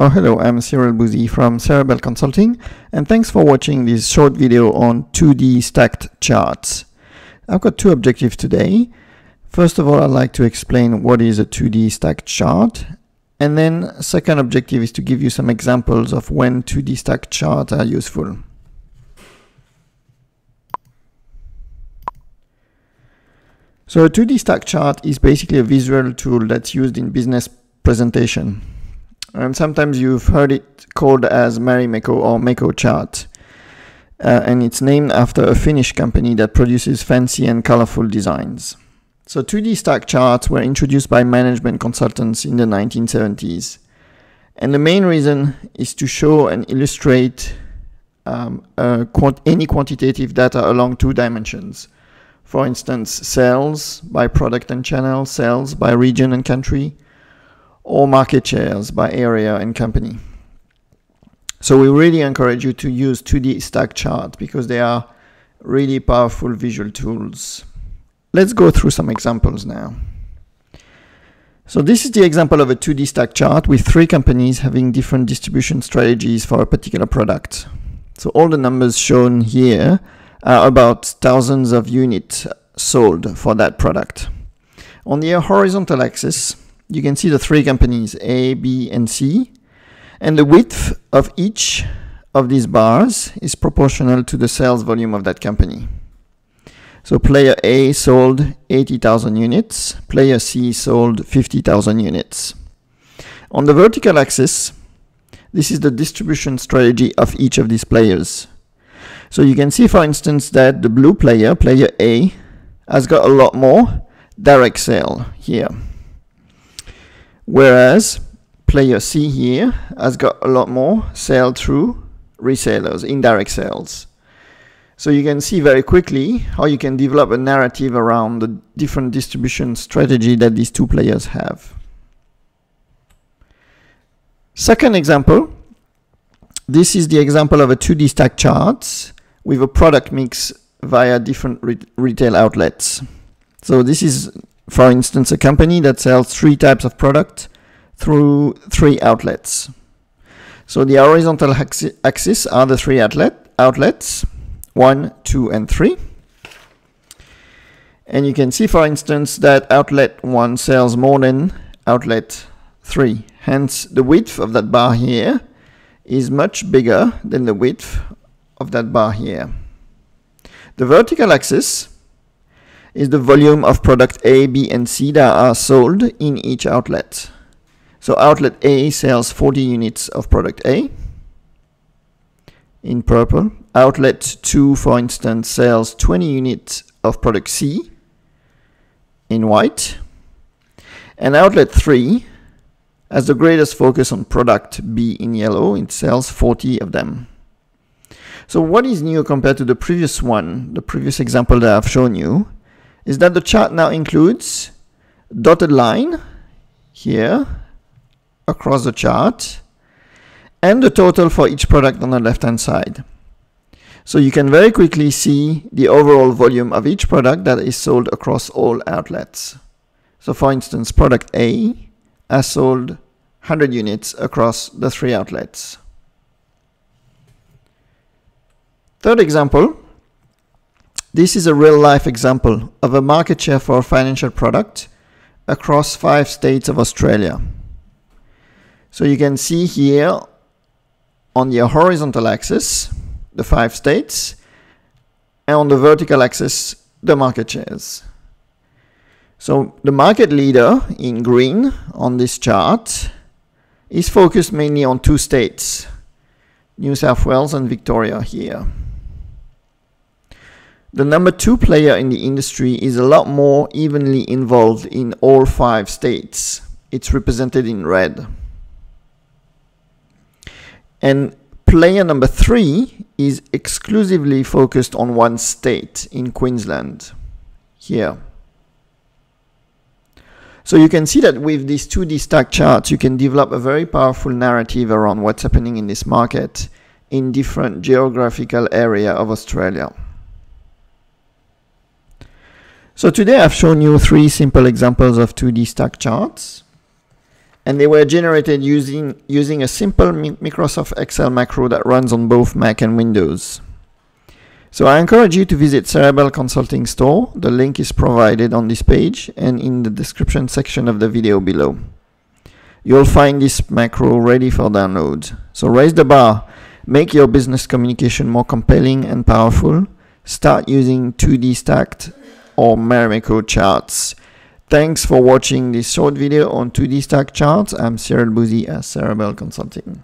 Oh, hello, I'm Cyril Bouzy from Cerebel Consulting, and thanks for watching this short video on 2D stacked charts. I've got two objectives today. First of all, I'd like to explain what is a 2D stacked chart, and then second objective is to give you some examples of when 2D stacked charts are useful. So a 2D stacked chart is basically a visual tool that's used in business presentation. And sometimes you've heard it called as Marimekko or Mekko chart. And it's named after a Finnish company that produces fancy and colorful designs. So 2D stack charts were introduced by management consultants in the 1970s. And the main reason is to show and illustrate any quantitative data along two dimensions. For instance, sales by product and channel, sales by region and country, or market shares by area and company. So we really encourage you to use 2D stack charts because they are really powerful visual tools. Let's go through some examples now. So this is the example of a 2D stack chart with three companies having different distribution strategies for a particular product. So all the numbers shown here are about thousands of units sold for that product. On the horizontal axis, you can see the three companies, A, B, and C, and the width of each of these bars is proportional to the sales volume of that company. So player A sold 80,000 units, player C sold 50,000 units. On the vertical axis, this is the distribution strategy of each of these players. So you can see, for instance, that the blue player, player A, has got a lot more direct sale here. Whereas player C here has got a lot more sale through resellers, indirect sales. So you can see very quickly how you can develop a narrative around the different distribution strategy that these two players have. Second example, this is the example of a 2D stack chart with a product mix via different retail outlets. So this is, for instance, a company that sells three types of product through three outlets. So the horizontal axis are the three outlets, 1, 2, and 3. And you can see, for instance, that outlet 1 sells more than outlet 3. Hence, the width of that bar here is much bigger than the width of that bar here. The vertical axis is the volume of product A, B, and C that are sold in each outlet. So outlet A sells 40 units of product A in purple. Outlet 2, for instance, sells 20 units of product C in white. And outlet 3 has the greatest focus on product B in yellow. It sells 40 of them. So what is new compared to the previous one, the previous example that I've shown you, is that the chart now includes dotted line here across the chart and the total for each product on the left hand side. So you can very quickly see the overall volume of each product that is sold across all outlets. So for instance, product A has sold 100 units across the three outlets. Third example, this is a real-life example of a market share for a financial product across 5 states of Australia. So you can see here on the horizontal axis, the 5 states, and on the vertical axis, the market shares. So the market leader in green on this chart is focused mainly on 2 states, New South Wales and Victoria here. The number 2 player in the industry is a lot more evenly involved in all 5 states. It's represented in red. And player number 3 is exclusively focused on 1 state in Queensland, here. So you can see that with these 2D stack charts, you can develop a very powerful narrative around what's happening in this market in different geographical area of Australia. So today I've shown you 3 simple examples of 2D stack charts. And they were generated using a simple Microsoft Excel macro that runs on both Mac and Windows. So I encourage you to visit Cerebel Consulting Store. The link is provided on this page and in the description section of the video below. You'll find this macro ready for download. So raise the bar, make your business communication more compelling and powerful. Start using 2D stacked or Marimekko charts. Thanks for watching this short video on 2D stack charts. I'm Cyril Bouzy at Cerebel Consulting.